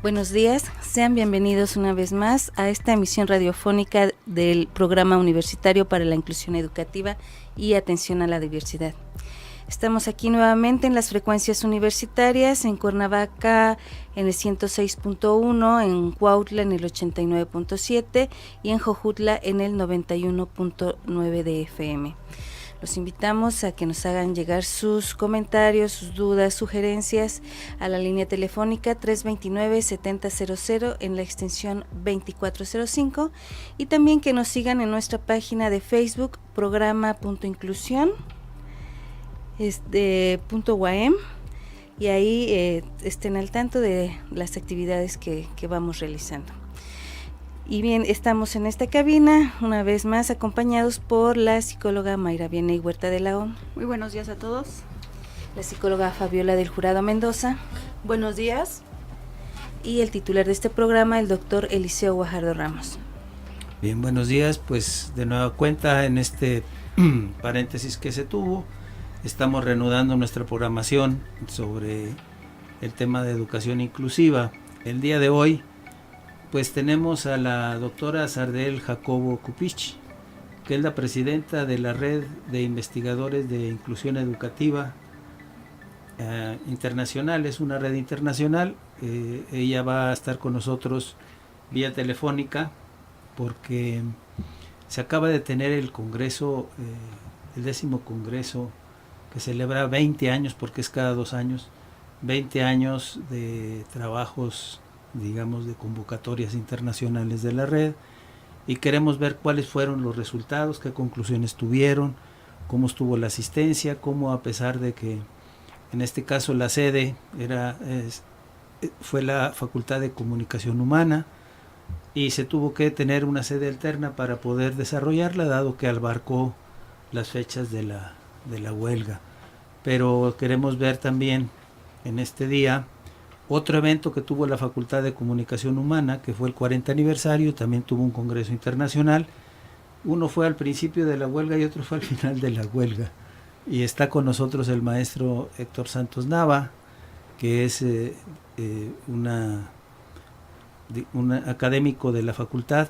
Buenos días, sean bienvenidos una vez más a esta emisión radiofónica del Programa Universitario para la Inclusión Educativa y Atención a la Diversidad. Estamos aquí nuevamente en las frecuencias universitarias, en Cuernavaca en el 106.1, en Cuautla en el 89.7 y en Jojutla en el 91.9 de FM. Los invitamos a que nos hagan llegar sus comentarios, sus dudas, sugerencias a la línea telefónica 329-7000 en la extensión 2405 y también que nos sigan en nuestra página de Facebook programa.inclusión .uam y ahí estén al tanto de las actividades que vamos realizando. Y bien, estamos en esta cabina una vez más acompañados por la psicóloga Mayra Vianey Huerta de la O. Muy buenos días a todos. La psicóloga Fabiola del Jurado Mendoza. Buenos días. Y el titular de este programa, el doctor Eliseo Guajardo Ramos. Bien, buenos días. Pues de nueva cuenta en este paréntesis que se tuvo, estamos reanudando nuestra programación sobre el tema de educación inclusiva. El día de hoy pues tenemos a la doctora Sardel Jacobo Cupich, que es la presidenta de la Red de Investigadores de Inclusión Educativa Internacional. Es una red internacional. Ella va a estar con nosotros vía telefónica porque se acaba de tener el congreso, el 10º congreso, que celebra 20 años, porque es cada 2 años, 20 años de trabajos, digamos, de convocatorias internacionales de la red, y queremos ver cuáles fueron los resultados, qué conclusiones tuvieron, cómo estuvo la asistencia, cómo, a pesar de que en este caso la sede fue la Facultad de Comunicación Humana y se tuvo que tener una sede alterna para poder desarrollarla, dado que abarcó las fechas de la huelga. Pero queremos ver también en este día otro evento que tuvo la Facultad de Comunicación Humana, que fue el 40 aniversario, también tuvo un congreso internacional. Uno fue al principio de la huelga y otro fue al final de la huelga. Y está con nosotros el maestro Héctor Santos Nava, que es un académico de la facultad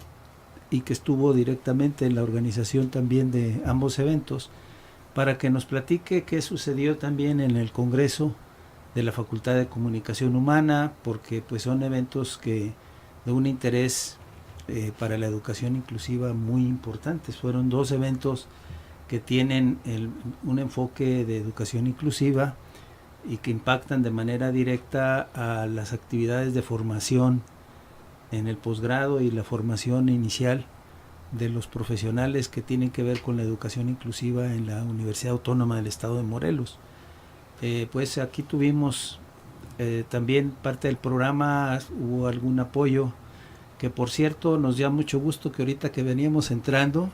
y que estuvo directamente en la organización también de ambos eventos, para que nos platique qué sucedió también en el congreso de la Facultad de Comunicación Humana, porque pues son eventos de un interés para la educación inclusiva muy importantes. Fueron 2 eventos que tienen un enfoque de educación inclusiva y que impactan de manera directa a las actividades de formación en el posgrado y la formación inicial de los profesionales que tienen que ver con la educación inclusiva en la Universidad Autónoma del Estado de Morelos. Pues aquí tuvimos también parte del programa, hubo algún apoyo, que por cierto nos da mucho gusto que ahorita que veníamos entrando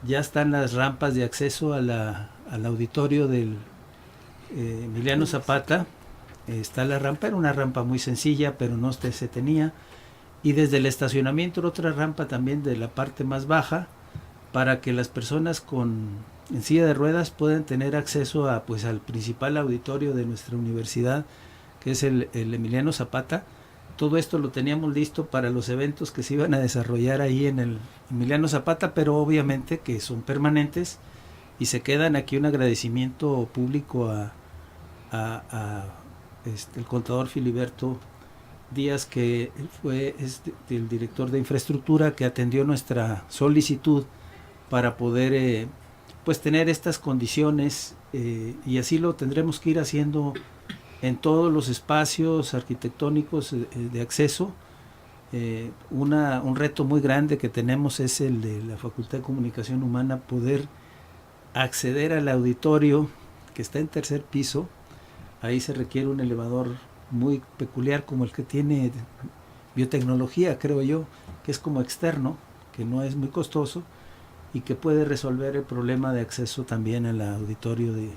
ya están las rampas de acceso al auditorio del Emiliano Zapata. Está la rampa, era una rampa muy sencilla, pero no se tenía, y desde el estacionamiento otra rampa también de la parte más baja, para que las personas en silla de ruedas puedan tener acceso al principal auditorio de nuestra universidad, que es el Emiliano Zapata. Todo esto lo teníamos listo para los eventos que se iban a desarrollar ahí en el Emiliano Zapata, pero obviamente que son permanentes y se quedan aquí. Un agradecimiento público el contador Filiberto Díaz, que fue el director de infraestructura, que atendió nuestra solicitud para poder pues tener estas condiciones, y así lo tendremos que ir haciendo en todos los espacios arquitectónicos de acceso. Un reto muy grande que tenemos es el de la Facultad de Comunicación Humana, poder acceder al auditorio que está en 3er piso. Ahí se requiere un elevador muy peculiar, como el que tiene biotecnología, creo yo, que es como externo, que no es muy costoso y que puede resolver el problema de acceso también al auditorio de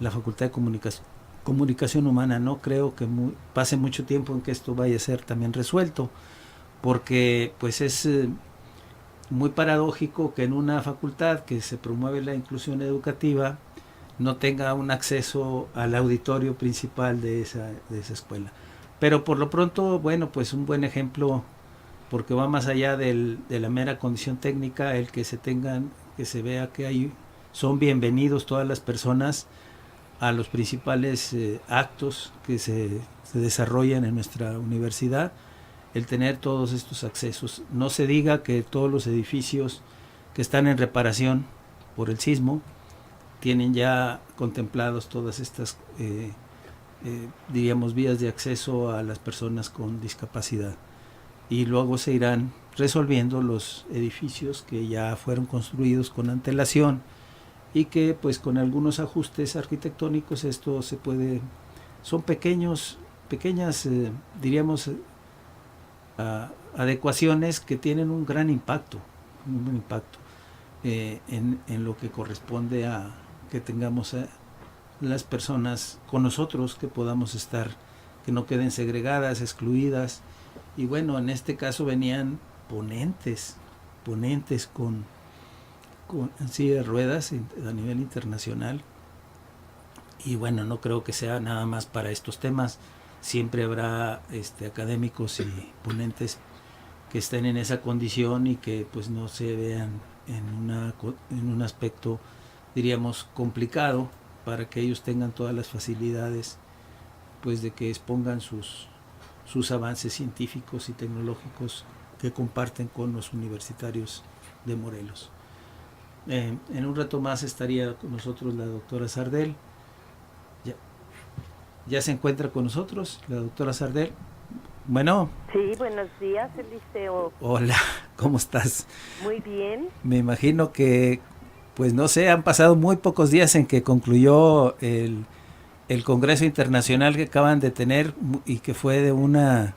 la Facultad de Comunicación Humana. No creo que pase mucho tiempo en que esto vaya a ser también resuelto, porque pues es muy paradójico que en una facultad que se promueve la inclusión educativa no tenga un acceso al auditorio principal de esa escuela. Pero por lo pronto, bueno, pues un buen ejemplo, porque va más allá de la mera condición técnica, el que se vea que son bienvenidos todas las personas a los principales actos que se desarrollan en nuestra universidad, el tener todos estos accesos. No se diga que todos los edificios que están en reparación por el sismo tienen ya contemplados todas estas diríamos vías de acceso a las personas con discapacidad, y luego se irán resolviendo los edificios que ya fueron construidos con antelación y que pues con algunos ajustes arquitectónicos esto se puede, son pequeñas diríamos adecuaciones que tienen un gran impacto en lo que corresponde a que tengamos las personas con nosotros, que podamos estar, que no queden segregadas, excluidas. Y bueno, en este caso venían ponentes con silla de ruedas a nivel internacional, y bueno, no creo que sea nada más para estos temas, siempre habrá académicos y ponentes que estén en esa condición y que pues no se vean en un aspecto, diríamos, complicado, para que ellos tengan todas las facilidades pues de que expongan sus avances científicos y tecnológicos que comparten con los universitarios de Morelos. En un rato más estaría con nosotros la doctora Sardel. Ya se encuentra con nosotros la doctora Sardel. Bueno. Sí, buenos días, Eliseo. Hola, ¿cómo estás? Muy bien. Me imagino que, pues no sé, han pasado muy pocos días en que concluyó el Congreso Internacional que acaban de tener, y que fue de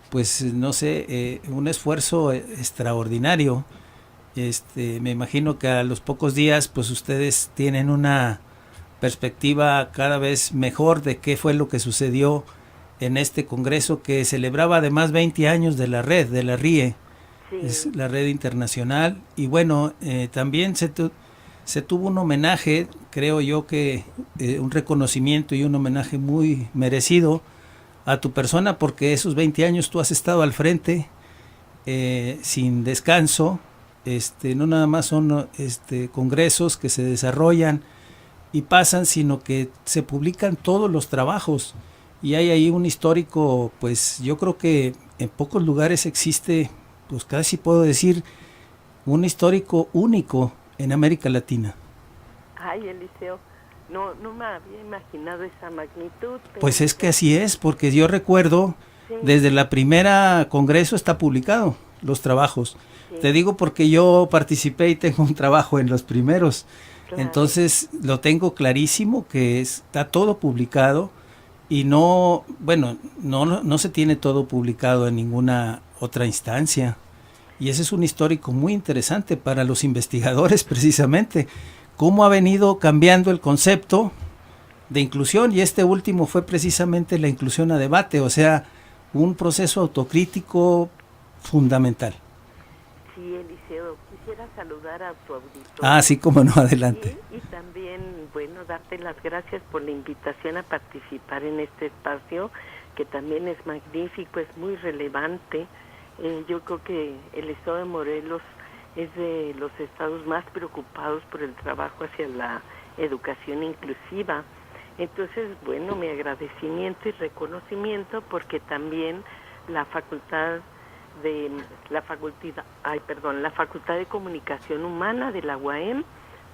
pues no sé, un esfuerzo extraordinario. Me imagino que a los pocos días pues ustedes tienen una perspectiva cada vez mejor de qué fue lo que sucedió en este congreso, que celebraba además 20 años de la RIE, sí. Es la red internacional, y bueno, también se tuvo un homenaje, creo yo que un reconocimiento y un homenaje muy merecido a tu persona, porque esos 20 años tú has estado al frente sin descanso. No nada más son congresos que se desarrollan y pasan, sino que se publican todos los trabajos, y hay ahí un histórico, pues yo creo que en pocos lugares existe, pues casi puedo decir, un histórico único en América Latina. Ay, Eliseo, no me había imaginado esa magnitud. Pues es que así es, porque yo recuerdo, sí, desde la primera congreso está publicado los trabajos. Sí. Te digo porque yo participé y tengo un trabajo en los primeros. Claro. Entonces lo tengo clarísimo que está todo publicado, y no se tiene todo publicado en ninguna otra instancia. Y ese es un histórico muy interesante para los investigadores, precisamente, cómo ha venido cambiando el concepto de inclusión, y este último fue precisamente la inclusión a debate, o sea, un proceso autocrítico fundamental. Sí, Eliseo, quisiera saludar a tu auditorio. Ah, sí, cómo no, adelante. Y también, bueno, darte las gracias por la invitación a participar en este espacio, que también es magnífico, es muy relevante. Yo creo que el estado de Morelos es de los estados más preocupados por el trabajo hacia la educación inclusiva. Entonces, bueno, mi agradecimiento y reconocimiento, porque también la Facultad de Comunicación Humana de la UAM,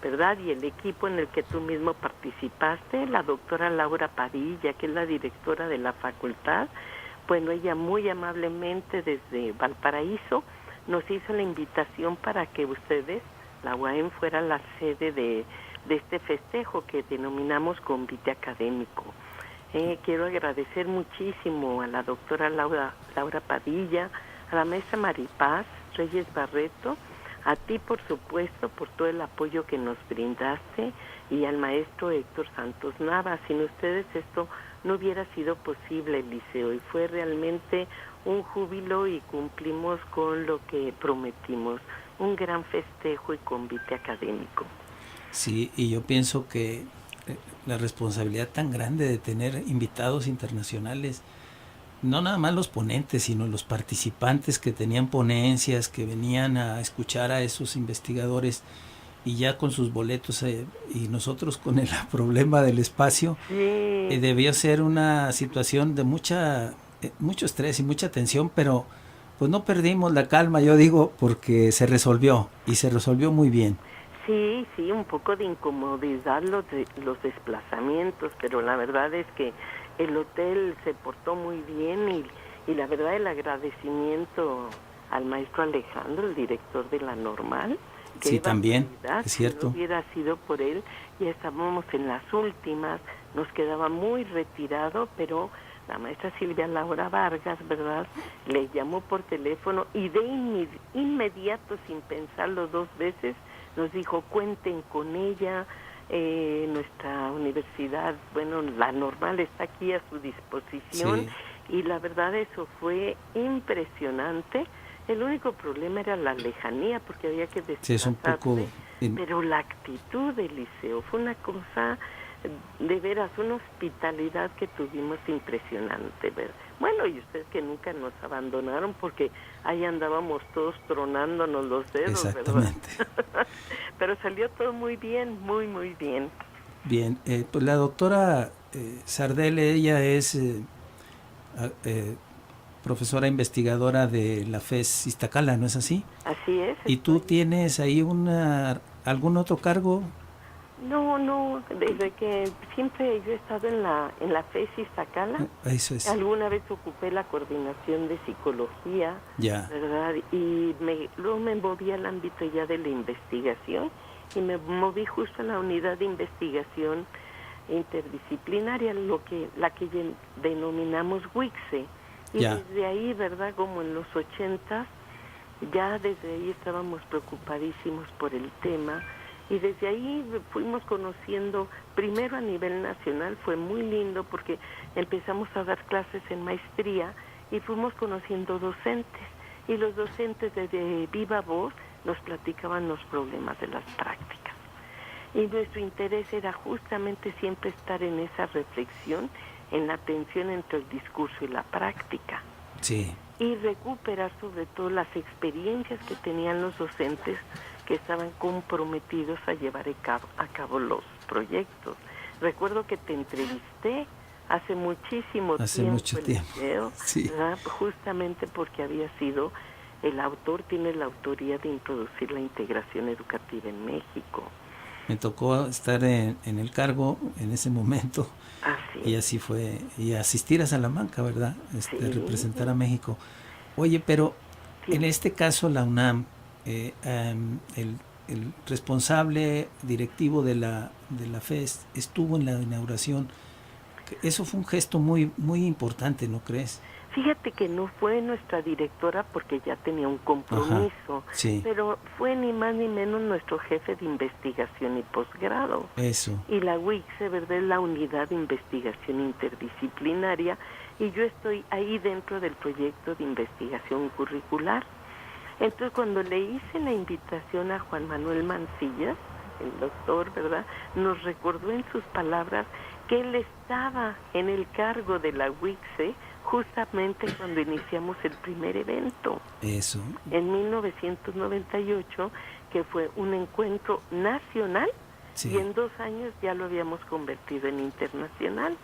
¿verdad? Y el equipo en el que tú mismo participaste, la doctora Laura Padilla, que es la directora de la facultad, bueno, ella muy amablemente desde Valparaíso nos hizo la invitación para que ustedes, la UAM, fuera la sede de este festejo que denominamos Convite Académico. Quiero agradecer muchísimo a la doctora Laura Padilla, a la maestra Maripaz Reyes Barreto, a ti por supuesto por todo el apoyo que nos brindaste, y al maestro Héctor Santos Nava. Sin ustedes esto no hubiera sido posible, Eliseo, y fue realmente un júbilo y cumplimos con lo que prometimos, un gran festejo y convite académico. Sí, y yo pienso que la responsabilidad tan grande de tener invitados internacionales, no nada más los ponentes, sino los participantes que tenían ponencias, que venían a escuchar a esos investigadores y ya con sus boletos y nosotros con el problema del espacio, debió ser una situación de mucho estrés y mucha tensión, pero pues no perdimos la calma, yo digo, porque se resolvió y se resolvió muy bien. Sí, un poco de incomodidad los desplazamientos, pero la verdad es que el hotel se portó muy bien y la verdad el agradecimiento al maestro Alejandro, el director de la Normal. Sí, también, es cierto. Si no hubiera sido por él, ya estábamos en las últimas, nos quedaba muy retirado, pero la maestra Silvia Laura Vargas, ¿verdad?, le llamó por teléfono y de inmediato, sin pensarlo dos veces, nos dijo, cuenten con ella, nuestra universidad, bueno, la Normal está aquí a su disposición, y la verdad eso fue impresionante. El único problema era la lejanía, porque había que desplazarse, pero la actitud del liceo fue una cosa, de veras, una hospitalidad que tuvimos impresionante, ¿verdad? Bueno, y ustedes que nunca nos abandonaron, porque ahí andábamos todos tronándonos los dedos, exactamente, ¿verdad? Pero salió todo muy bien, muy, muy bien. Bien, pues la doctora Sardelle, ella es profesora investigadora de la FES Iztacala, ¿no es así? Así es. ¿Y tú tienes ahí algún otro cargo? No, desde que siempre yo he estado en la FES Iztacala. Eso es. Alguna vez ocupé la coordinación de psicología, ¿verdad? Y luego me moví al ámbito ya de la investigación y me moví justo a la unidad de investigación interdisciplinaria, la que denominamos WICSE. Y desde ahí, ¿verdad?, como en los 80, ya desde ahí estábamos preocupadísimos por el tema, y desde ahí fuimos conociendo, primero a nivel nacional, fue muy lindo porque empezamos a dar clases en maestría y fuimos conociendo docentes, y los docentes desde viva voz nos platicaban los problemas de las prácticas. Y nuestro interés era justamente siempre estar en esa reflexión, en la tensión entre el discurso y la práctica. Sí. Y recuperar sobre todo las experiencias que tenían los docentes que estaban comprometidos a llevar a cabo los proyectos. Recuerdo que te entrevisté hace mucho tiempo. Sí. Justamente porque había sido el autor, tiene la autoría de introducir la integración educativa en México. Me tocó estar en el cargo en ese momento. Y así fue, y asistir a Salamanca, ¿verdad? Representar a México. Oye, pero en este caso la UNAM, el responsable directivo de la FES estuvo en la inauguración. Eso fue un gesto muy, muy importante, ¿no crees? Fíjate que no fue nuestra directora porque ya tenía un compromiso, pero fue ni más ni menos nuestro jefe de investigación y posgrado. Eso. Y la WICSE, ¿verdad?, es la unidad de investigación interdisciplinaria, y yo estoy ahí dentro del proyecto de investigación curricular. Entonces, cuando le hice la invitación a Juan Manuel Mancillas, el doctor, ¿verdad?, nos recordó en sus palabras que él estaba en el cargo de la WICSE justamente cuando iniciamos el primer evento. Eso. En 1998, que fue un encuentro nacional, y en 2 años ya lo habíamos convertido en internacional.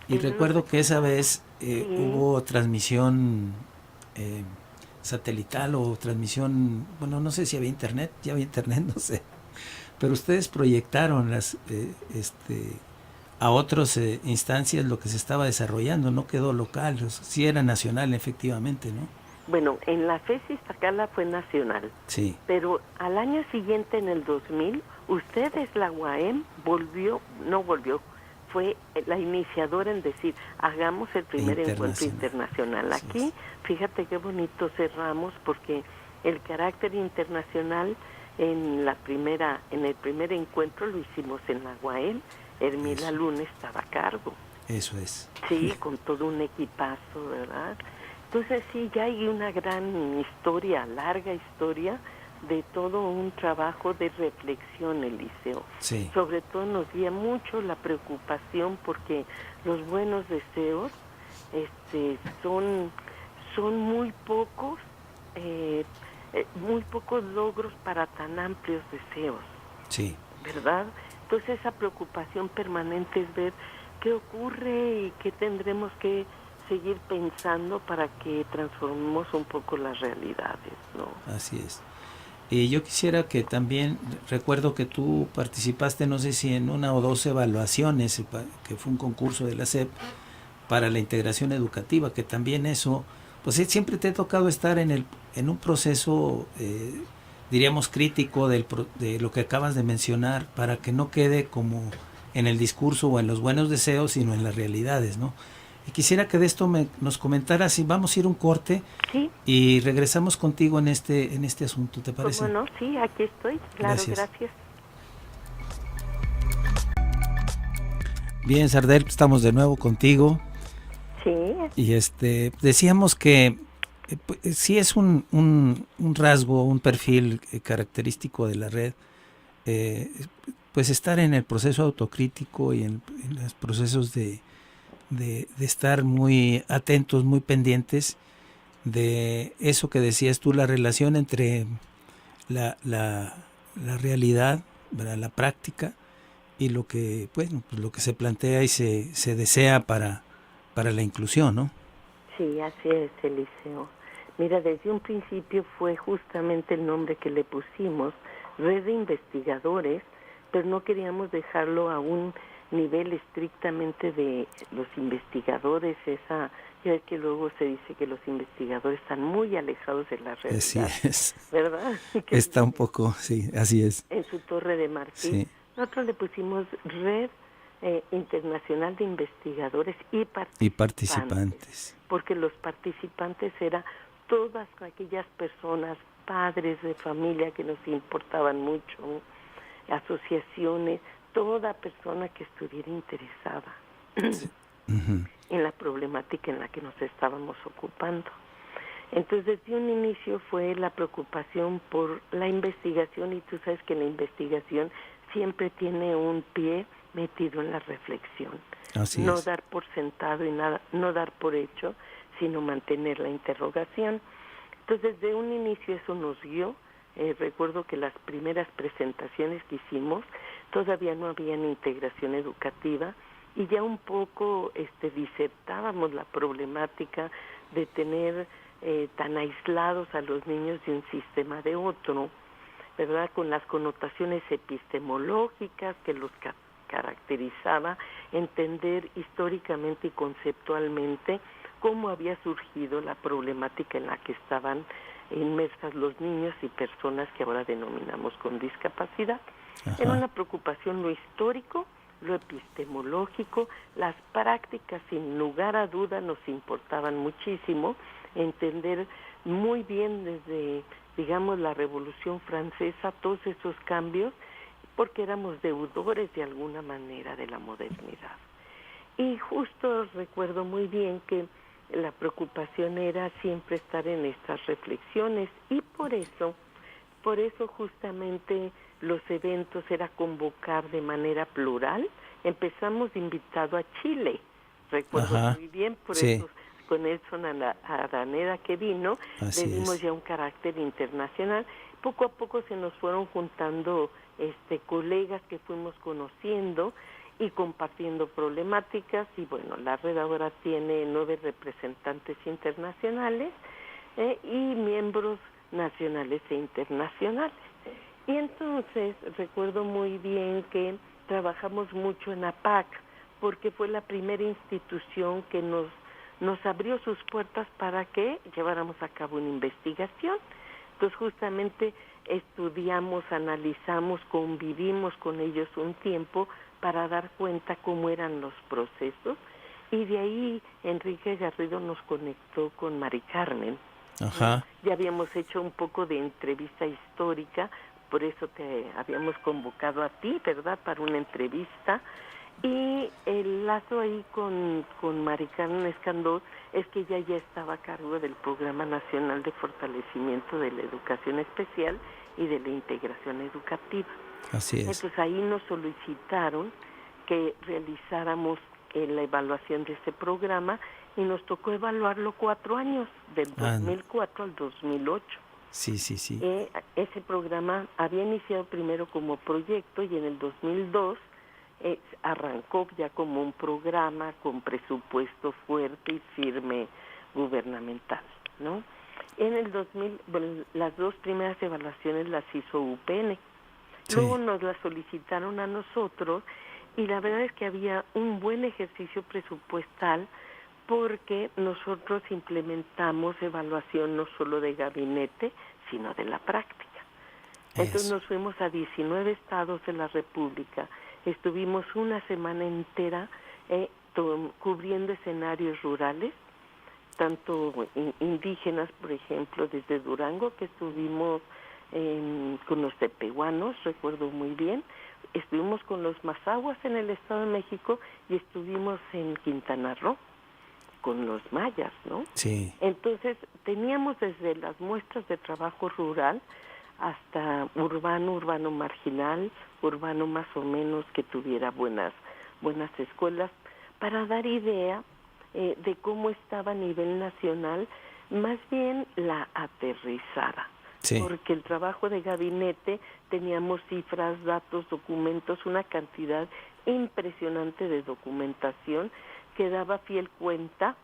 Y recuerdo que esa vez hubo transmisión satelital o transmisión, bueno, no sé si había internet, no sé, pero ustedes proyectaron a otras instancias lo que se estaba desarrollando, no quedó local, sí era nacional efectivamente, ¿no? Bueno, en la FES Iztacala fue nacional, pero al año siguiente, en el 2000, la UAM fue la iniciadora en decir, hagamos el primer encuentro internacional. Aquí, fíjate qué bonito cerramos, porque el carácter internacional en el primer encuentro lo hicimos en la UAM. Hermila Luna estaba a cargo. Eso es. Sí, con todo un equipazo, ¿verdad? Entonces sí, ya hay una gran historia, larga historia, de todo un trabajo de reflexión en el liceo. Sí. Sobre todo nos guía mucho la preocupación porque los buenos deseos son muy pocos logros para tan amplios deseos. Sí. ¿Verdad? Entonces esa preocupación permanente es ver qué ocurre y qué tendremos que seguir pensando para que transformemos un poco las realidades, ¿no? Así es. Y yo quisiera que también, recuerdo que tú participaste, no sé si en una o dos evaluaciones, que fue un concurso de la SEP para la integración educativa, que también eso, pues siempre te ha tocado estar en un proceso, diríamos, crítico de lo que acabas de mencionar, para que no quede como en el discurso o en los buenos deseos, sino en las realidades, ¿no? Y quisiera que de esto nos comentaras, y vamos a ir un corte, sí, y regresamos contigo en este asunto, ¿te parece? ¿Cómo no? Sí, aquí estoy, claro, gracias. Bien, Sardel, estamos de nuevo contigo. Sí. Y decíamos que sí es un rasgo, un perfil característico de la red, pues estar en el proceso autocrítico y en los procesos de estar muy atentos, muy pendientes de eso que decías tú, la relación entre la realidad, ¿verdad?, la práctica, y lo que, bueno, pues lo que se plantea y se desea para la inclusión, ¿no? Sí, así es, Eliseo. Mira, desde un principio fue justamente el nombre que le pusimos, Red de Investigadores, pero no queríamos dejarlo a un nivel estrictamente de los investigadores, ya que luego se dice que los investigadores están muy alejados de la realidad. Así es. ¿Verdad? Está un poco, sí, así es. En su torre de marfil. Sí. Nosotros le pusimos Red Internacional de Investigadores y Participantes. Porque los participantes eran todas aquellas personas, padres de familia que nos importaban mucho, asociaciones, toda persona que estuviera interesada sí. Uh-huh. en la problemática en la que nos estábamos ocupando. Entonces, desde un inicio fue la preocupación por la investigación, y tú sabes que la investigación siempre tiene un pie metido en la reflexión. Así no es. Dar por sentado y nada, no dar por hecho, sino mantener la interrogación. Entonces, desde un inicio eso nos guió. Recuerdo que las primeras presentaciones que hicimos todavía no habían integración educativa, y ya un poco disertábamos la problemática de tener tan aislados a los niños de un sistema de otro, ¿verdad?, con las connotaciones epistemológicas que los caracterizaba, entender históricamente y conceptualmente cómo había surgido la problemática en la que estaban inmersas los niños y personas que ahora denominamos con discapacidad. Ajá. Era una preocupación lo histórico, lo epistemológico, las prácticas sin lugar a duda nos importaban muchísimo, entender muy bien desde, digamos, la Revolución Francesa todos esos cambios, porque éramos deudores de alguna manera de la modernidad. Y justo recuerdo muy bien que la preocupación era siempre estar en estas reflexiones, y por eso justamente los eventos era convocar de manera plural. Empezamos invitado a Chile, recuerdo Ajá. muy bien, por Sí. eso con Edson Araneda que vino, Así le dimos es. ya un carácter internacional. Poco a poco se nos fueron juntando colegas que fuimos conociendo y compartiendo problemáticas, y bueno, la red ahora tiene 9 representantes internacionales y miembros nacionales e internacionales. Y entonces recuerdo muy bien que trabajamos mucho en APAC, porque fue la primera institución que nos abrió sus puertas para que lleváramos a cabo una investigación. Entonces justamente estudiamos, analizamos, convivimos con ellos un tiempo para dar cuenta cómo eran los procesos, y de ahí Enrique Garrido nos conectó con Mari Carmen. Ajá. Ya habíamos hecho un poco de entrevista histórica, por eso te habíamos convocado a ti, ¿verdad?, para una entrevista. Y el lazo ahí con Mari Carmen Escandón es que ella ya estaba a cargo del Programa Nacional de Fortalecimiento de la Educación Especial y de la Integración Educativa. Así es. Entonces ahí nos solicitaron que realizáramos la evaluación de este programa y nos tocó evaluarlo 4 años, del 2004 al 2008. Sí. Ese programa había iniciado primero como proyecto y en el 2002 arrancó ya como un programa con presupuesto fuerte y firme gubernamental, ¿no? En el 2000, bueno, las 2 primeras evaluaciones las hizo UPN. Sí. Luego nos las solicitaron a nosotros y la verdad es que había un buen ejercicio presupuestal porque nosotros implementamos evaluación no solo de gabinete, sino de la práctica. Entonces nos fuimos a 19 estados de la República, estuvimos una semana entera cubriendo escenarios rurales, tanto indígenas, por ejemplo, desde Durango, que estuvimos con los tepehuanos, recuerdo muy bien, estuvimos con los mazahuas en el Estado de México y estuvimos en Quintana Roo con los mayas, ¿no? Sí. Entonces teníamos desde las muestras de trabajo rural hasta urbano marginal, urbano más o menos que tuviera buenas escuelas, para dar idea de cómo estaba a nivel nacional, más bien la aterrizada. Sí. Porque el trabajo de gabinete teníamos cifras, datos, documentos, una cantidad impresionante de documentación que daba fiel cuenta,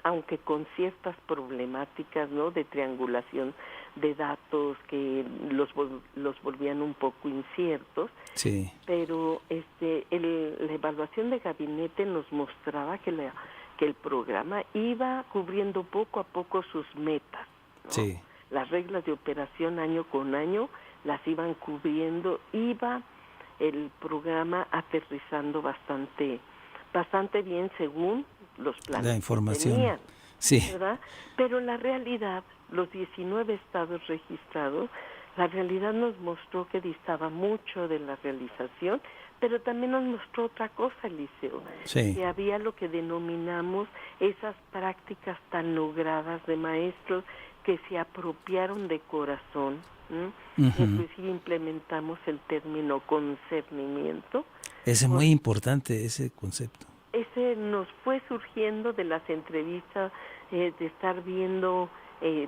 aunque con ciertas problemáticas, ¿no?, de triangulación de datos que los volvían un poco inciertos. Sí. Pero la evaluación de gabinete nos mostraba que el programa iba cubriendo poco a poco sus metas, ¿no? Sí. Las reglas de operación año con año las iban cubriendo, iba el programa aterrizando bastante bien según los planes La información. que tenían, Sí. ¿verdad? Pero la realidad, los 19 estados registrados, la realidad nos mostró que distaba mucho de la realización, pero también nos mostró otra cosa, Eliseo, Sí. que había lo que denominamos esas prácticas tan logradas de maestros que se apropiaron de corazón. Inclusive implementamos el término concernimiento. Es muy importante ese concepto. Ese nos fue surgiendo de las entrevistas, de estar viendo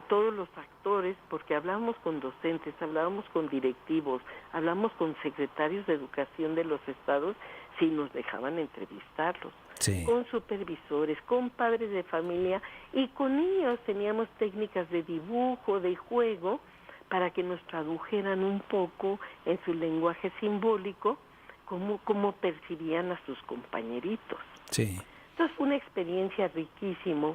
todos los actores, porque hablábamos con docentes, hablábamos con directivos, hablamos con secretarios de educación de los estados, si nos dejaban entrevistarlos, Sí. con supervisores, con padres de familia y con niños. Teníamos técnicas de dibujo, de juego, para que nos tradujeran un poco en su lenguaje simbólico cómo percibían a sus compañeritos. Sí. Entonces fue una experiencia riquísima,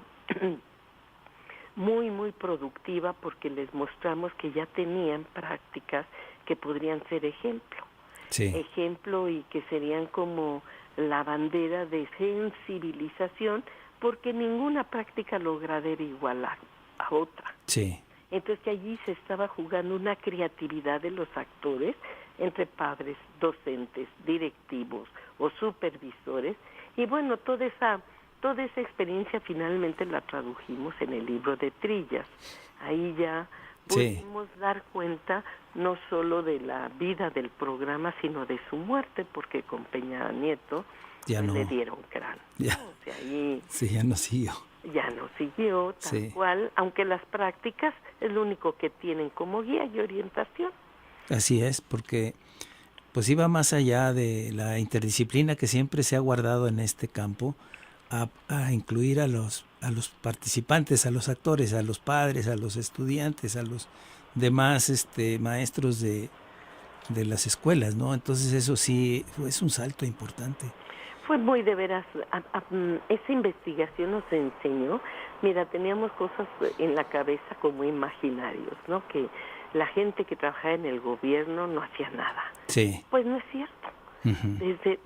muy, muy productiva, porque les mostramos que ya tenían prácticas que podrían ser ejemplo. Sí. Ejemplo y que serían como la bandera de sensibilización, porque ninguna práctica logrará igualar a otra. Sí. Entonces que allí se estaba jugando una creatividad de los actores, entre padres, docentes, directivos o supervisores, y bueno, toda esa experiencia finalmente la tradujimos en el libro de Trillas. Ahí ya pudimos dar cuenta no solo de la vida del programa, sino de su muerte, porque con Peña Nieto ya no le dieron cráneo. Ya. O sea, ahí sí, ya no siguió. Ya no siguió tal cual, aunque las prácticas es lo único que tienen como guía y orientación. Así es, porque pues iba más allá de la interdisciplina que siempre se ha guardado en este campo, a incluir a los participantes, a los actores, a los padres, a los estudiantes, a los demás maestros de las escuelas, ¿no? Entonces eso sí es un salto importante. Fue muy de veras, esa investigación nos enseñó, mira, teníamos cosas en la cabeza como imaginarios, ¿no? Que la gente que trabajaba en el gobierno no hacía nada. Sí. Pues no es cierto.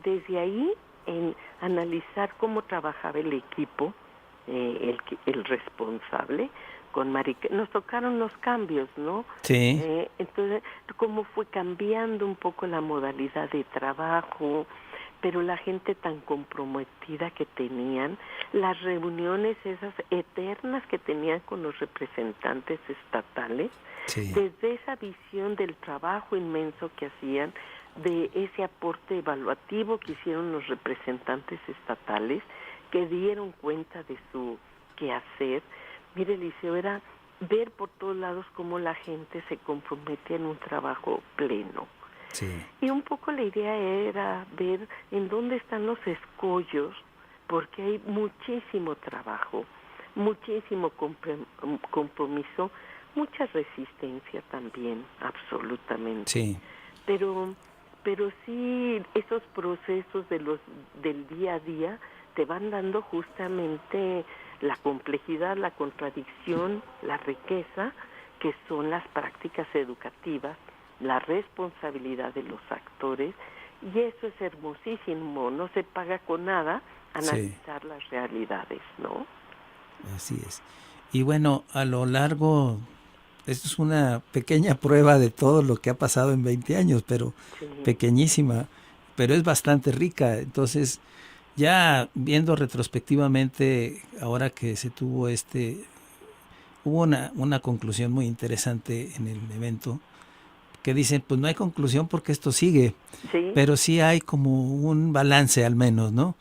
Desde ahí, en analizar cómo trabajaba el equipo, el responsable, con nos tocaron los cambios, ¿no? Sí. Entonces, cómo fue cambiando un poco la modalidad de trabajo, pero la gente tan comprometida que tenían, las reuniones esas eternas que tenían con los representantes estatales, desde esa visión del trabajo inmenso que hacían, de ese aporte evaluativo que hicieron los representantes estatales, que dieron cuenta de su quehacer. Mire, Eliseo, era ver por todos lados cómo la gente se compromete en un trabajo pleno. Sí. Y un poco la idea era ver en dónde están los escollos, porque hay muchísimo trabajo, muchísimo compromiso, mucha resistencia también, absolutamente. Sí. Pero sí, esos procesos del día a día te van dando justamente la complejidad, la contradicción, la riqueza, que son las prácticas educativas, la responsabilidad de los actores, y eso es hermosísimo, no se paga con nada analizar las realidades, ¿no? Así es. Y bueno, a lo largo, esto es una pequeña prueba de todo lo que ha pasado en 20 años, pero Sí. pequeñísima, pero es bastante rica. Entonces, ya viendo retrospectivamente, ahora que se tuvo hubo una conclusión muy interesante en el evento, que dicen, pues no hay conclusión porque esto sigue, Sí. pero sí hay como un balance al menos, ¿no?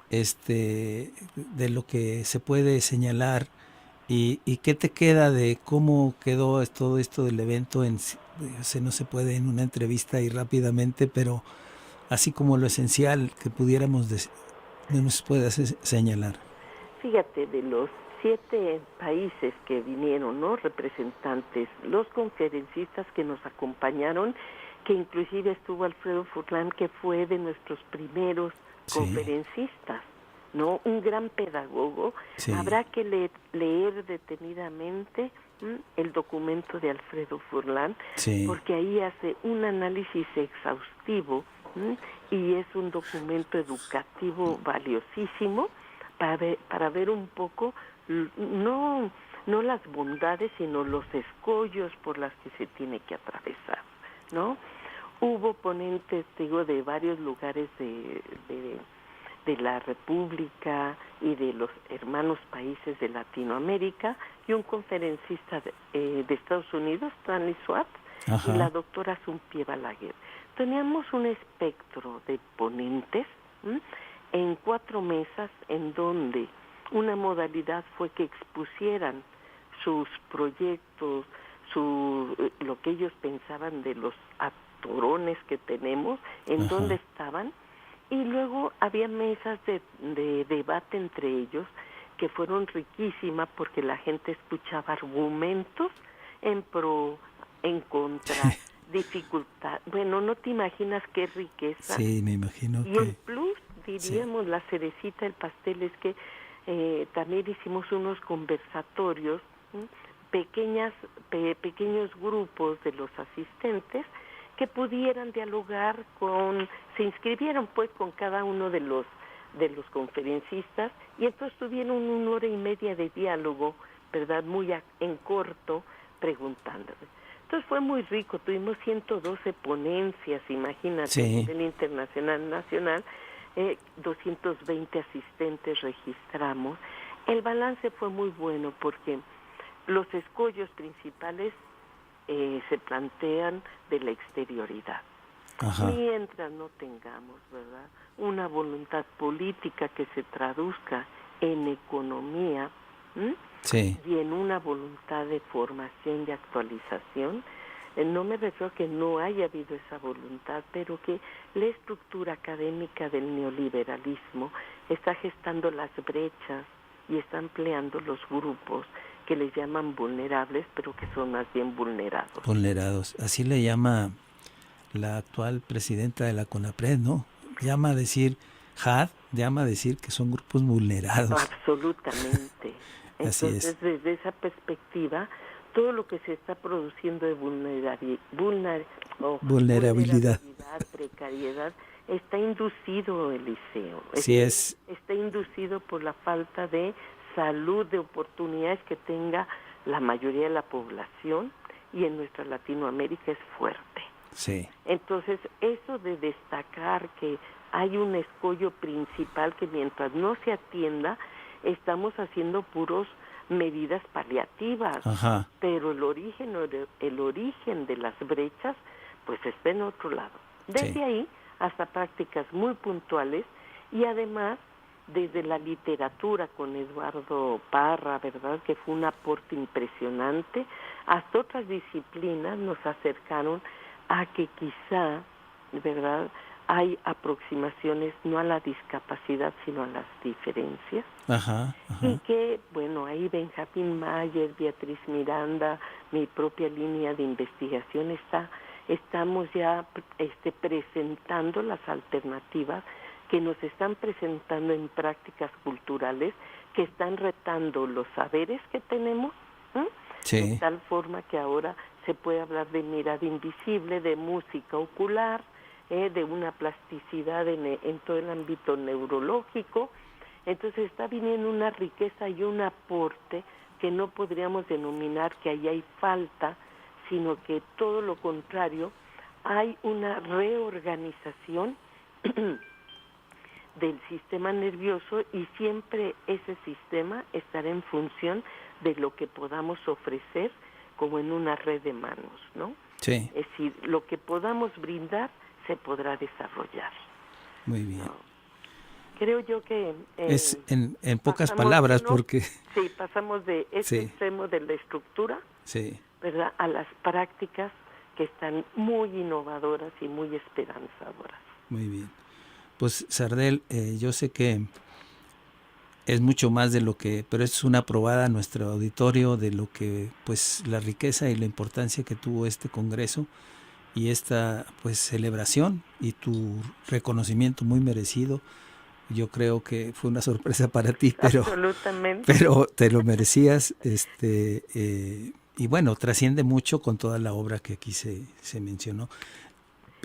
De lo que se puede señalar y qué te queda de cómo quedó todo esto del evento. No se puede en una entrevista y rápidamente, pero así como lo esencial que nos puedas señalar. Fíjate, de los 7 países que vinieron, ¿no? Representantes, los conferencistas que nos acompañaron, que inclusive estuvo Alfredo Furlan, que fue de nuestros primeros conferencistas, ¿no? Un gran pedagogo. Sí. Habrá que leer detenidamente el documento de Alfredo Furlan, porque ahí hace un análisis exhaustivo y es un documento educativo valiosísimo para ver un poco, no las bondades, sino los escollos por las que se tiene que atravesar, ¿no? Hubo ponentes, digo, de varios lugares de la República y de los hermanos países de Latinoamérica, y un conferencista de Estados Unidos, Stanley Swartz, y la doctora Sumpie Balaguer. Teníamos un espectro de ponentes en 4 mesas, en donde una modalidad fue que expusieran sus proyectos, lo que ellos pensaban de los atorones que tenemos, en dónde estaban, y luego había mesas de debate entre ellos que fueron riquísimas, porque la gente escuchaba argumentos en pro, en contra, dificultad. Bueno, no te imaginas qué riqueza. Sí, me imagino. Y el plus, diríamos, la cerecita del pastel, es que también hicimos unos conversatorios, pequeños grupos de los asistentes que pudieran dialogar se inscribieron pues con cada uno de los conferencistas, y entonces tuvieron 1 hora y media de diálogo, ¿verdad? Muy en corto, preguntándole. Entonces fue muy rico, tuvimos 112 ponencias, imagínate, a nivel internacional, nacional, 220 asistentes registramos. El balance fue muy bueno porque los escollos principales se plantean de la exterioridad. Mientras no tengamos, ¿verdad?, una voluntad política que se traduzca en economía y en una voluntad de formación, de actualización, no me refiero a que no haya habido esa voluntad, pero que la estructura académica del neoliberalismo está gestando las brechas y está ampliando los grupos que les llaman vulnerables, pero que son más bien vulnerados. Vulnerados, así le llama la actual presidenta de la CONAPRED, ¿no? Llama a decir que son grupos vulnerados. Absolutamente. Entonces, desde esa perspectiva, todo lo que se está produciendo de vulnerabilidad, precariedad, está inducido, Eliseo. Está inducido por la falta de salud, de oportunidades que tenga la mayoría de la población, y en nuestra Latinoamérica es fuerte. Sí. Entonces, eso de destacar que hay un escollo principal que mientras no se atienda, estamos haciendo puros medidas paliativas, pero el origen de las brechas pues está en otro lado. Desde ahí hasta prácticas muy puntuales y además desde la literatura con Eduardo Parra, ¿verdad?, que fue un aporte impresionante, hasta otras disciplinas nos acercaron a que quizá, ¿verdad?, hay aproximaciones no a la discapacidad, sino a las diferencias. Y que, bueno, ahí Benjamín Mayer, Beatriz Miranda, mi propia línea de investigación estamos ya presentando las alternativas que nos están presentando en prácticas culturales que están retando los saberes que tenemos, de tal forma que ahora se puede hablar de mirada invisible, de música ocular, de una plasticidad en todo el ámbito neurológico. Entonces está viniendo una riqueza y un aporte que no podríamos denominar que ahí hay falta, sino que todo lo contrario, hay una reorganización del sistema nervioso y siempre ese sistema estará en función de lo que podamos ofrecer como en una red de manos, ¿no? Sí. Es decir, lo que podamos brindar se podrá desarrollar. Muy bien. ¿No? Creo yo que... es en pocas palabras, porque... Sí, pasamos de ese extremo de la estructura, ¿verdad?, a las prácticas que están muy innovadoras y muy esperanzadoras. Muy bien. Pues Sardel, yo sé que es mucho más de lo que, pero es una probada a nuestro auditorio de lo que, pues, la riqueza y la importancia que tuvo este congreso y esta, pues, celebración y tu reconocimiento muy merecido. Yo creo que fue una sorpresa para ti, pero te lo merecías, y bueno, trasciende mucho con toda la obra que aquí se mencionó.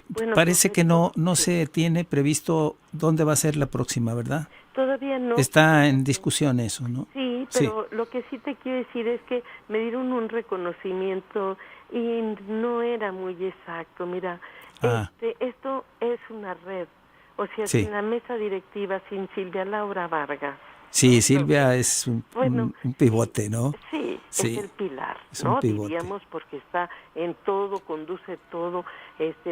Bueno, parece que no se tiene previsto dónde va a ser la próxima, ¿verdad? Todavía no. Está en discusión eso, ¿no? Sí, pero lo que sí te quiero decir es que me dieron un reconocimiento y no era muy exacto. Mira, esto es una red. O sea, sin la mesa directiva, sin Silvia Laura Vargas. Sí, Silvia es un pivote, ¿no? Sí, es el pilar, ¿no? Diríamos, porque está en todo, conduce todo,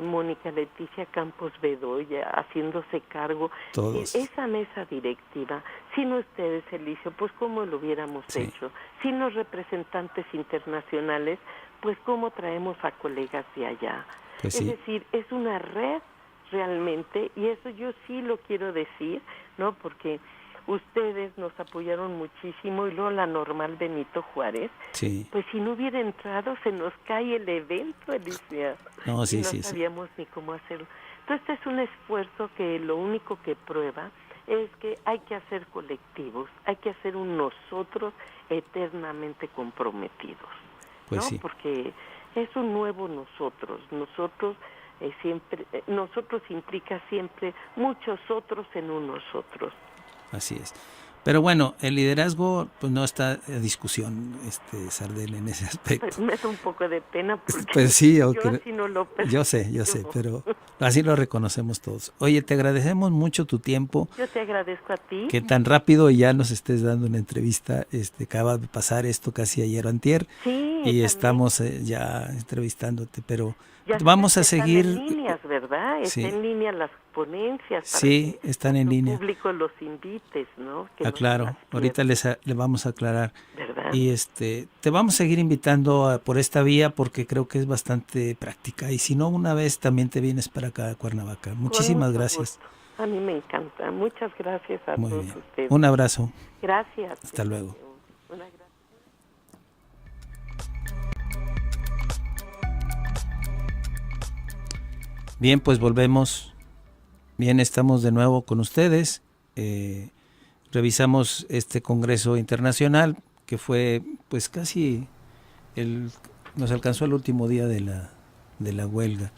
Mónica Leticia Campos Bedoya haciéndose cargo. Todos. Esa mesa directiva, sin ustedes, Elicio, pues cómo lo hubiéramos hecho. Sin los representantes internacionales, pues cómo traemos a colegas de allá. Pues es decir, es una red realmente, y eso yo sí lo quiero decir, ¿no? Porque ustedes nos apoyaron muchísimo y luego la Normal Benito Juárez, pues si no hubiera entrado se nos cae el evento, Alicia. No sabíamos ni cómo hacerlo. Entonces este es un esfuerzo que lo único que prueba es que hay que hacer colectivos, hay que hacer un nosotros eternamente comprometidos, ¿no? Porque es un nuevo nosotros siempre, nosotros implica siempre muchos otros en un nosotros. Así es. Pero bueno, el liderazgo pues no está a discusión, Sardel, en ese aspecto. Pues me da un poco de pena porque pues sí, yo así no lo percibo. Yo sé, pero así lo reconocemos todos. Oye, te agradecemos mucho tu tiempo. Yo te agradezco a ti. Que tan rápido ya nos estés dando una entrevista. Acaba de pasar esto casi ayer o antier. Sí, y estamos ya entrevistándote, pero vamos a seguir. Están en líneas, ¿verdad? Están en línea las ponencias. Sí, están en línea. El público los invites, ¿no? Claro, ahorita le vamos a aclarar. ¿Verdad? Y te vamos a seguir invitando por esta vía porque creo que es bastante práctica. Y si no, una vez también te vienes para acá a Cuernavaca. Muchísimas gracias. Gusto. A mí me encanta. Muchas gracias a todos ustedes. Un abrazo. Gracias. Hasta luego. Una gracia. Bien, pues volvemos. Bien, estamos de nuevo con ustedes. Revisamos este congreso internacional que fue pues casi nos alcanzó el último día de la huelga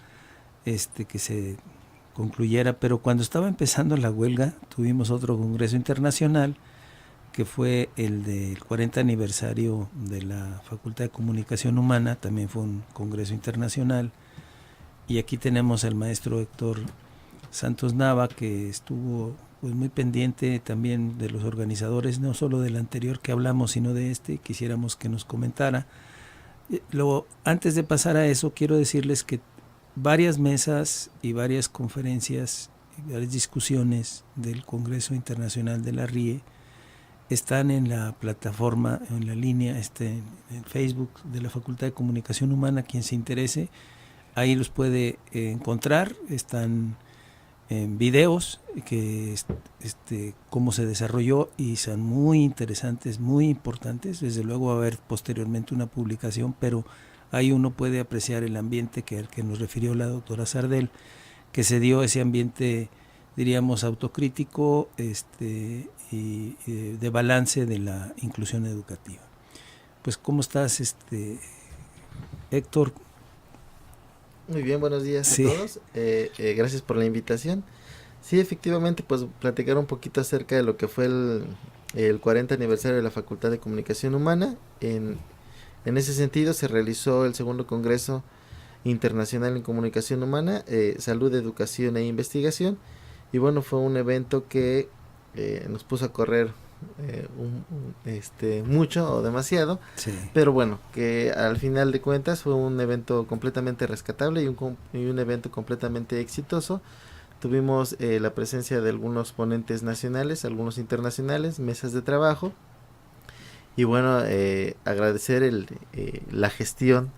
que se concluyera, pero cuando estaba empezando la huelga tuvimos otro congreso internacional que fue el del 40 aniversario de la Facultad de Comunicación Humana, también fue un congreso internacional, y aquí tenemos al maestro Héctor Santos Nava, que estuvo pues muy pendiente también de los organizadores, no solo del anterior que hablamos, sino de quisiéramos que nos comentara. Luego, antes de pasar a eso, quiero decirles que varias mesas y varias conferencias y varias discusiones del Congreso Internacional de la RIE están en la plataforma, en la línea, en Facebook de la Facultad de Comunicación Humana. Quien se interese, ahí los puede encontrar. Están en videos que cómo se desarrolló, y son muy interesantes, muy importantes. Desde luego va a haber posteriormente una publicación, pero ahí uno puede apreciar el ambiente al que nos refirió la doctora Sardel, que se dio ese ambiente, diríamos, autocrítico y de balance de la inclusión educativa. Pues, ¿cómo estás, Héctor? Muy bien, buenos días Sí. a todos. Gracias por la invitación. Sí, efectivamente, pues platicar un poquito acerca de lo que fue el 40 aniversario de la Facultad de Comunicación Humana. En ese sentido se realizó el segundo Congreso Internacional en Comunicación Humana, Salud, Educación e Investigación. Y bueno, fue un evento que nos puso a correr mucho o demasiado, Sí. pero bueno, que al final de cuentas fue un evento completamente rescatable y un evento completamente exitoso. Tuvimos la presencia de algunos ponentes nacionales, algunos internacionales, mesas de trabajo, y bueno, agradecer la gestión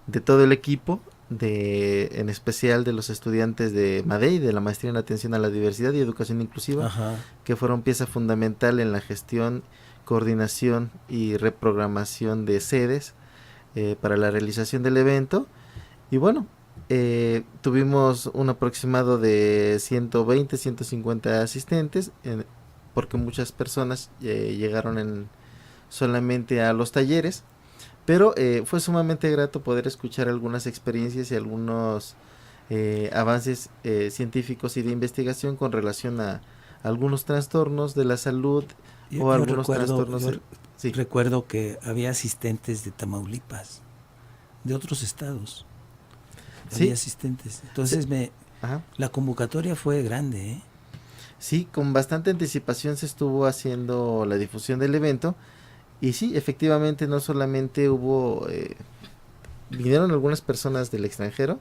de todo el equipo, en especial de los estudiantes de MADEI, de la Maestría en Atención a la Diversidad y Educación Inclusiva, Ajá. que fueron pieza fundamental en la gestión, coordinación y reprogramación de sedes para la realización del evento. Y bueno, tuvimos un aproximado de 120, 150 asistentes, porque muchas personas llegaron solamente a los talleres, pero fue sumamente grato poder escuchar algunas experiencias y algunos avances científicos y de investigación con relación a algunos trastornos de la salud o algunos trastornos. Sí. Recuerdo que había asistentes de Tamaulipas, de otros estados. Sí. Había asistentes. Entonces Sí. La convocatoria fue grande, ¿eh? Sí, con bastante anticipación se estuvo haciendo la difusión del evento. Y sí, efectivamente no solamente vinieron algunas personas del extranjero,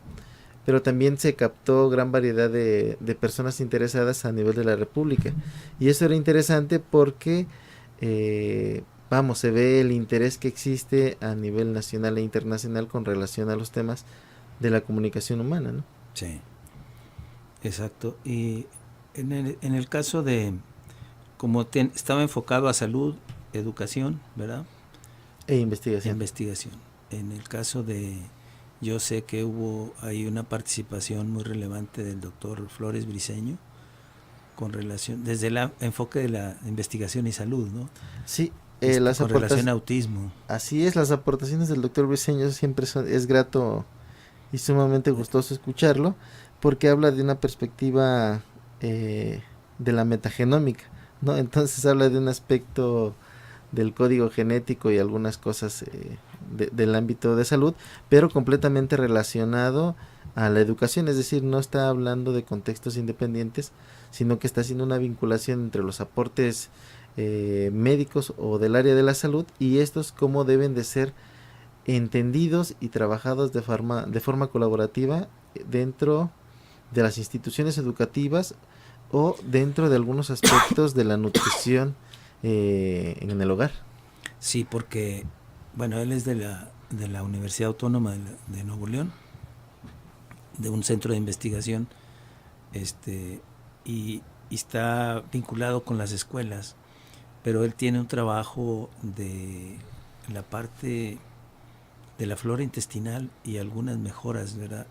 pero también se captó gran variedad de personas interesadas a nivel de la República. Y eso era interesante porque, se ve el interés que existe a nivel nacional e internacional con relación a los temas de la comunicación humana, ¿no? Sí, exacto. Y en el caso de, como estaba enfocado a salud, educación, ¿verdad? E investigación. Investigación. En el caso de, yo sé que hubo ahí una participación muy relevante del doctor Flores Briceño con relación, desde el enfoque de la investigación y salud, ¿no? Sí, con relación a autismo. Así es, las aportaciones del doctor Briceño siempre es grato y sumamente gustoso escucharlo, porque habla de una perspectiva de la metagenómica, ¿no? Entonces habla de un aspecto del código genético y algunas cosas del ámbito de salud, pero completamente relacionado a la educación, es decir, no está hablando de contextos independientes, sino que está haciendo una vinculación entre los aportes médicos o del área de la salud y estos cómo deben de ser entendidos y trabajados de forma colaborativa dentro de las instituciones educativas o dentro de algunos aspectos de la nutrición en el hogar. Sí, porque, bueno, él es de la Universidad Autónoma de Nuevo León, de un centro de investigación, y está vinculado con las escuelas, pero él tiene un trabajo de la parte de la flora intestinal y algunas mejoras, ¿verdad?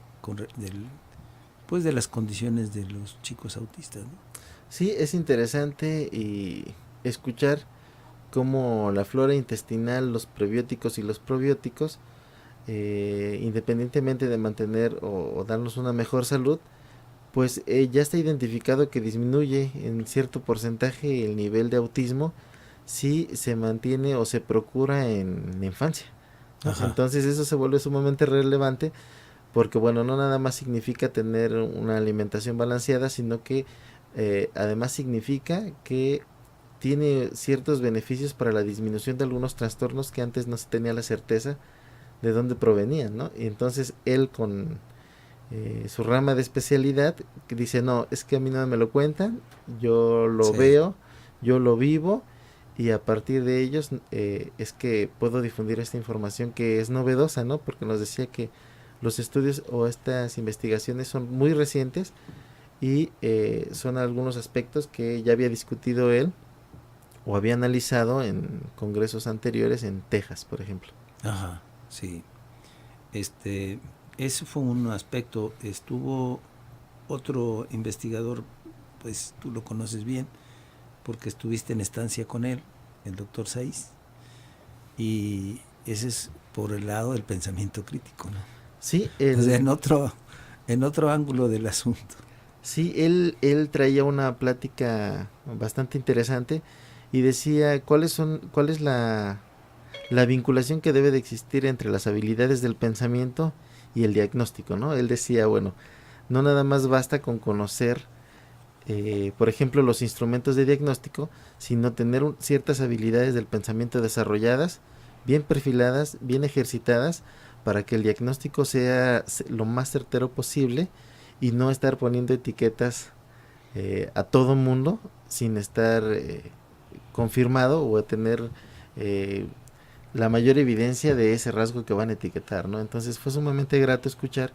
De las condiciones de los chicos autistas, ¿no? Sí, es interesante y escuchar cómo la flora intestinal, los prebióticos y los probióticos, independientemente de mantener o darnos una mejor salud, pues ya está identificado que disminuye en cierto porcentaje el nivel de autismo si se mantiene o se procura en la infancia, ¿no? Entonces eso se vuelve sumamente relevante porque, bueno, no nada más significa tener una alimentación balanceada, sino que además significa que tiene ciertos beneficios para la disminución de algunos trastornos que antes no se tenía la certeza de dónde provenían, ¿no? Y entonces él con su rama de especialidad, que dice, no, es que a mí no me lo cuentan, yo lo Sí. veo, yo lo vivo, y a partir de ellos es que puedo difundir esta información que es novedosa, ¿no? Porque nos decía que los estudios o estas investigaciones son muy recientes y son algunos aspectos que ya había discutido él o había analizado en congresos anteriores en Texas, por ejemplo. Ajá, sí. Ese fue un aspecto. Estuvo otro investigador, pues tú lo conoces bien, porque estuviste en estancia con él, el doctor Saiz, y ese es por el lado del pensamiento crítico, ¿no? Sí, O sea, en otro ángulo del asunto. sí, él traía una plática bastante interesante y decía cuál es la vinculación que debe de existir entre las habilidades del pensamiento y el diagnóstico, ¿no? Él decía, bueno, no nada más basta con conocer, por ejemplo, los instrumentos de diagnóstico, sino tener ciertas habilidades del pensamiento desarrolladas, bien perfiladas, bien ejercitadas, para que el diagnóstico sea lo más certero posible y no estar poniendo etiquetas a todo mundo sin estar confirmado o tener la mayor evidencia de ese rasgo que van a etiquetar, ¿no? Entonces fue sumamente grato escuchar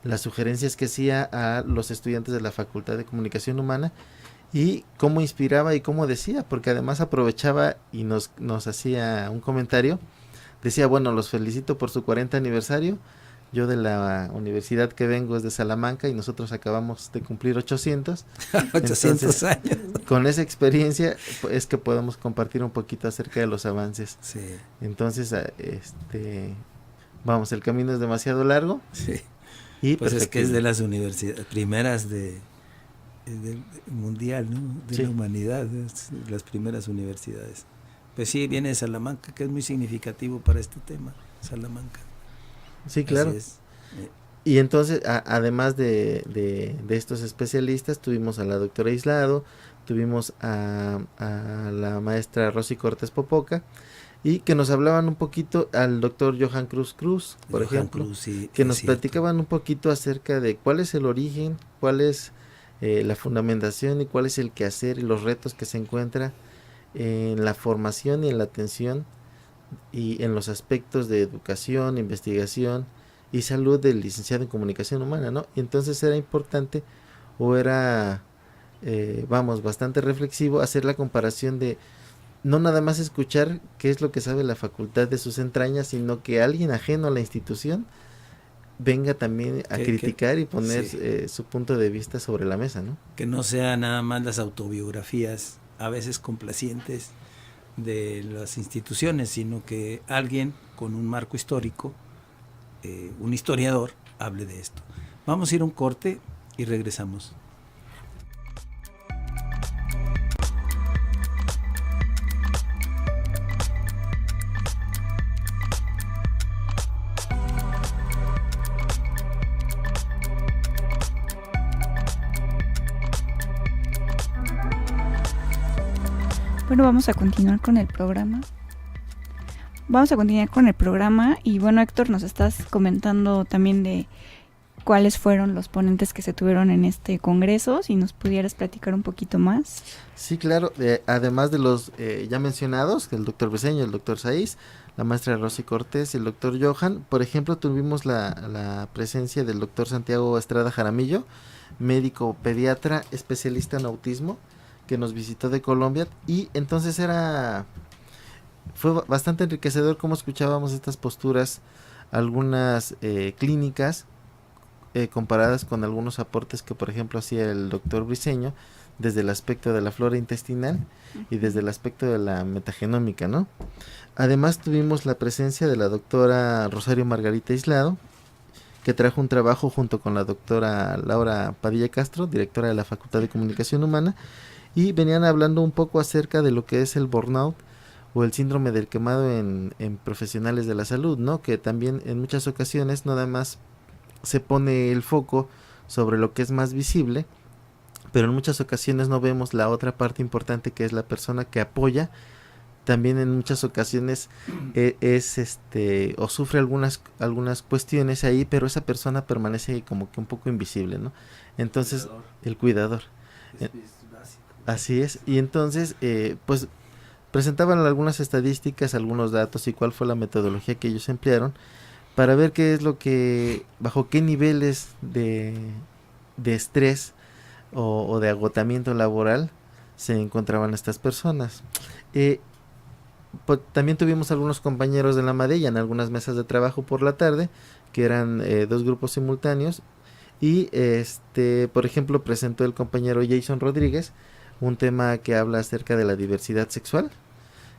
las sugerencias que hacía a los estudiantes de la Facultad de Comunicación Humana y cómo inspiraba y cómo decía, porque además aprovechaba y nos hacía un comentario. Decía, bueno, los felicito por su 40 aniversario. Yo de la universidad que vengo es de Salamanca y nosotros acabamos de cumplir 800. 800 Entonces, años. con esa experiencia es que podemos compartir un poquito acerca de los avances. Sí, Entonces, vamos, el camino es demasiado largo. sí. Y Pues es que es perfectible. de las universidades primeras del mundial, ¿no? De Sí. la humanidad, las primeras universidades. Pues sí, viene de Salamanca, que es muy significativo para este tema, Salamanca. Sí, claro. Así es. Y entonces, además de estos especialistas, tuvimos a la doctora Aislado, tuvimos a la maestra Rosy Cortés Popoca, y que nos hablaban un poquito al doctor Johan Cruz, por Johan ejemplo, Cruz, sí, que es nos cierto. platicaban un poquito acerca de cuál es el origen, cuál es la fundamentación y cuál es el quehacer y los retos que se encuentra en la formación y en la atención y en los aspectos de educación, investigación y salud del licenciado en comunicación humana, ¿no? Y entonces era importante o era, bastante reflexivo hacer la comparación de no nada más escuchar qué es lo que sabe la facultad de sus entrañas, sino que alguien ajeno a la institución venga también a criticar y poner sí, su punto de vista sobre la mesa, ¿no? que no sea nada más las autobiografías, a veces complacientes, de las instituciones, sino que alguien con un marco histórico, un historiador, hable de esto. Vamos a ir a un corte y regresamos. Bueno, vamos a continuar con el programa. Y bueno, Héctor, nos estás comentando también de cuáles fueron los ponentes que se tuvieron en este congreso, si nos pudieras platicar un poquito más. Sí, claro, además de los ya mencionados, el doctor Briceño, el doctor Saiz, la maestra Rosy Cortés y el doctor Johan, por ejemplo, tuvimos la presencia del doctor Santiago Estrada Jaramillo, médico pediatra, especialista en autismo, que nos visitó de Colombia, y entonces fue bastante enriquecedor cómo escuchábamos estas posturas, algunas clínicas, comparadas con algunos aportes que por ejemplo hacía el doctor Briceño desde el aspecto de la flora intestinal y desde el aspecto de la metagenómica, ¿no? Además tuvimos la presencia de la doctora Rosario Margarita Aislado, que trajo un trabajo junto con la doctora Laura Padilla Castro, directora de la Facultad de Comunicación Humana, y venían hablando un poco acerca de lo que es el burnout o el síndrome del quemado en profesionales de la salud, ¿no? Que también en muchas ocasiones no nada más se pone el foco sobre lo que es más visible, pero en muchas ocasiones no vemos la otra parte importante, que es la persona que apoya también en muchas ocasiones es o sufre algunas cuestiones ahí, pero esa persona permanece como que un poco invisible, ¿no? Entonces, el cuidador. Es básico. Así es, y entonces pues presentaban algunas estadísticas, algunos datos y cuál fue la metodología que ellos emplearon para ver qué es lo que, bajo qué niveles de estrés o de agotamiento laboral se encontraban estas personas. También tuvimos algunos compañeros de la Madella en algunas mesas de trabajo por la tarde, que eran 2 grupos simultáneos, y por ejemplo presentó el compañero Jason Rodríguez un tema que habla acerca de la diversidad sexual,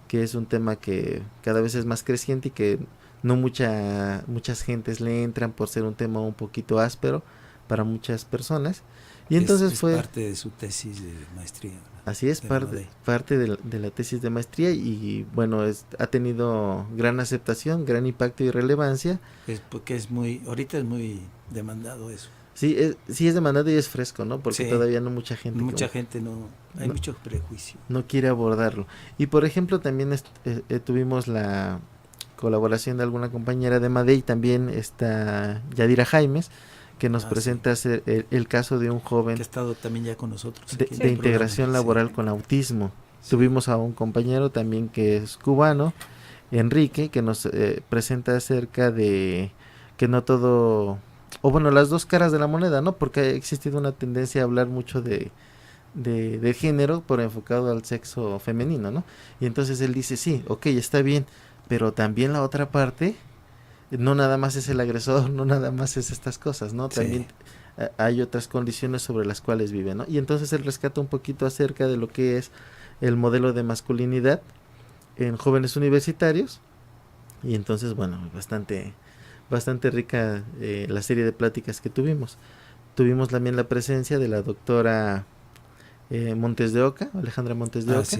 que es un tema que cada vez es más creciente y que no muchas gentes le entran por ser un tema un poquito áspero para muchas personas. Y entonces es fue parte de su tesis de maestría, ¿no? Así es, parte de la tesis de maestría, y bueno, ha tenido gran aceptación, gran impacto y relevancia. Porque ahorita es muy demandado eso. Sí, es demandado y es fresco, ¿no? Porque todavía no mucha gente. Hay mucho prejuicio. No quiere abordarlo. Y por ejemplo, también tuvimos la colaboración de alguna compañera de Madey, también está Yadira Jaimes, que nos presenta el caso de un joven que ha estado también ya con nosotros de integración laboral con autismo. Tuvimos a un compañero también que es cubano, Enrique, que nos presenta acerca de que no todo, o bueno, las dos caras de la moneda, ¿no? Porque ha existido una tendencia a hablar mucho de género, pero enfocado al sexo femenino, ¿no? Y entonces él dice, sí, ok, está bien, pero también la otra parte no nada más es el agresor, no nada más es estas cosas, ¿no? También hay otras condiciones sobre las cuales vive, ¿no? Y entonces él rescata un poquito acerca de lo que es el modelo de masculinidad en jóvenes universitarios, y entonces, bueno, bastante rica la serie de pláticas que tuvimos. Tuvimos también la presencia de la doctora Montes de Oca, Alejandra Montes de Oca,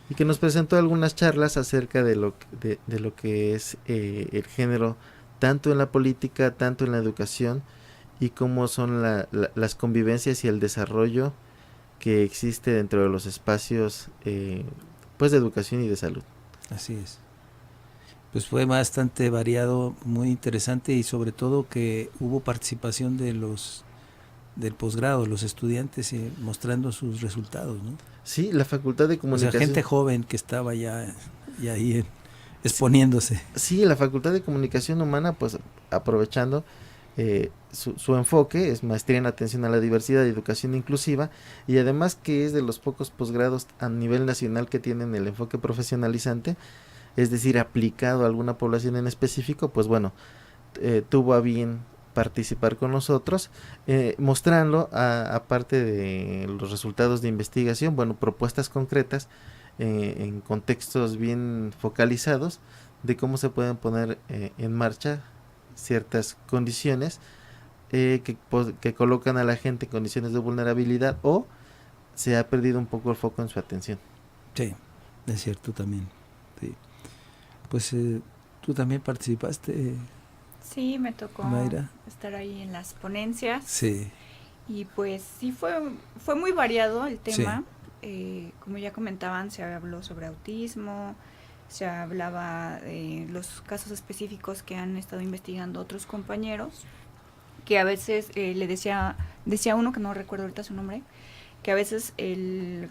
y que nos presentó algunas charlas acerca de lo que es el género, tanto en la política, tanto en la educación, y cómo son las convivencias y el desarrollo que existe dentro de los espacios pues de educación y de salud. Así es. Pues fue bastante variado, muy interesante, y sobre todo que hubo participación de del posgrado, los estudiantes mostrando sus resultados, ¿no? Sí, la Facultad de Comunicación. O sea, gente joven que estaba ya ahí exponiéndose. Sí, la Facultad de Comunicación Humana, pues aprovechando su enfoque, es maestría en atención a la diversidad y educación inclusiva, y además que es de los pocos posgrados a nivel nacional que tienen el enfoque profesionalizante, es decir, aplicado a alguna población en específico, pues bueno, tuvo a bien participar con nosotros, mostrando, aparte de los resultados de investigación, bueno, propuestas concretas en contextos bien focalizados de cómo se pueden poner en marcha ciertas condiciones que colocan a la gente en condiciones de vulnerabilidad, o se ha perdido un poco el foco en su atención. Sí, es cierto también. Sí. Pues tú también participaste. Sí, me tocó Mayra estar ahí en las ponencias. Sí. Y pues sí fue muy variado el tema. Sí. Como ya comentaban, se habló sobre autismo, se hablaba de los casos específicos que han estado investigando otros compañeros, que a veces le decía uno, que no recuerdo ahorita su nombre, que a veces el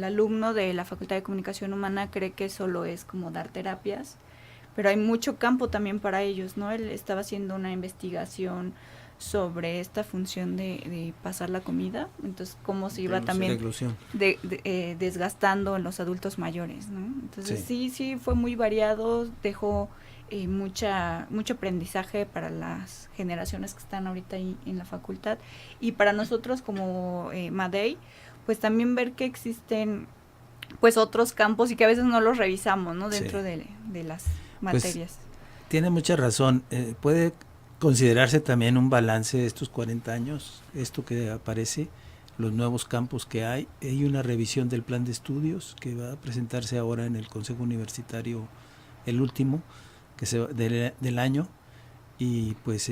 alumno de la Facultad de Comunicación Humana cree que solo es como dar terapias, pero hay mucho campo también para ellos, ¿no? Él estaba haciendo una investigación sobre esta función de pasar la comida, entonces cómo se iba también desgastando en los adultos mayores, ¿no? Entonces sí fue muy variado, dejó mucho aprendizaje para las generaciones que están ahorita ahí en la facultad, y para nosotros como Madey, pues también ver que existen pues otros campos y que a veces no los revisamos, ¿no? Dentro de las materias. Pues, tiene mucha razón. Puede considerarse también un balance de estos 40 años, esto que aparece, los nuevos campos que hay. Hay una revisión del plan de estudios que va a presentarse ahora en el Consejo Universitario, el último del año, y pues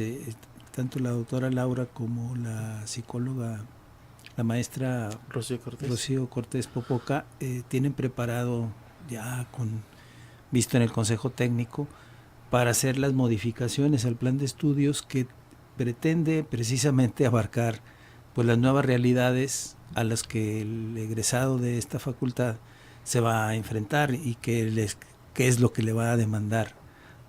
tanto la doctora Laura como la psicóloga, la maestra Rocío Cortés Popoca, tienen preparado ya visto en el Consejo Técnico, para hacer las modificaciones al plan de estudios que pretende precisamente abarcar pues las nuevas realidades a las que el egresado de esta facultad se va a enfrentar y qué es lo que le va a demandar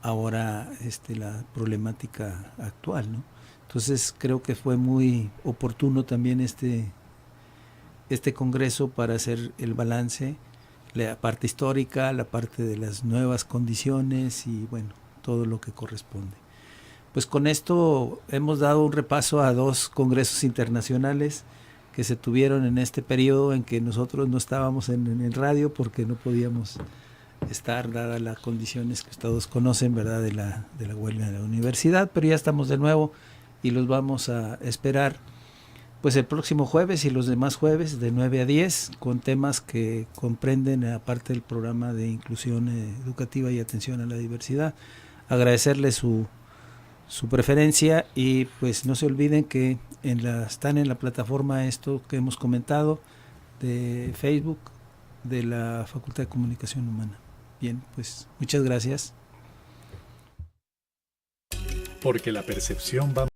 ahora la problemática actual, ¿no? Entonces creo que fue muy oportuno también este congreso para hacer el balance, la parte histórica, la parte de las nuevas condiciones y bueno, todo lo que corresponde. Pues con esto hemos dado un repaso a 2 congresos internacionales que se tuvieron en este periodo en que nosotros no estábamos en el radio porque no podíamos estar, dadas las condiciones que todos conocen, ¿verdad?, de la huelga de la universidad, pero ya estamos de nuevo y los vamos a esperar pues el próximo jueves y los demás jueves de 9 a 10 con temas que comprenden, aparte del programa de inclusión educativa y atención a la diversidad. Agradecerles su preferencia y pues no se olviden que están en la plataforma esto que hemos comentado de Facebook de la Facultad de Comunicación Humana. Bien, pues muchas gracias. Porque la percepción va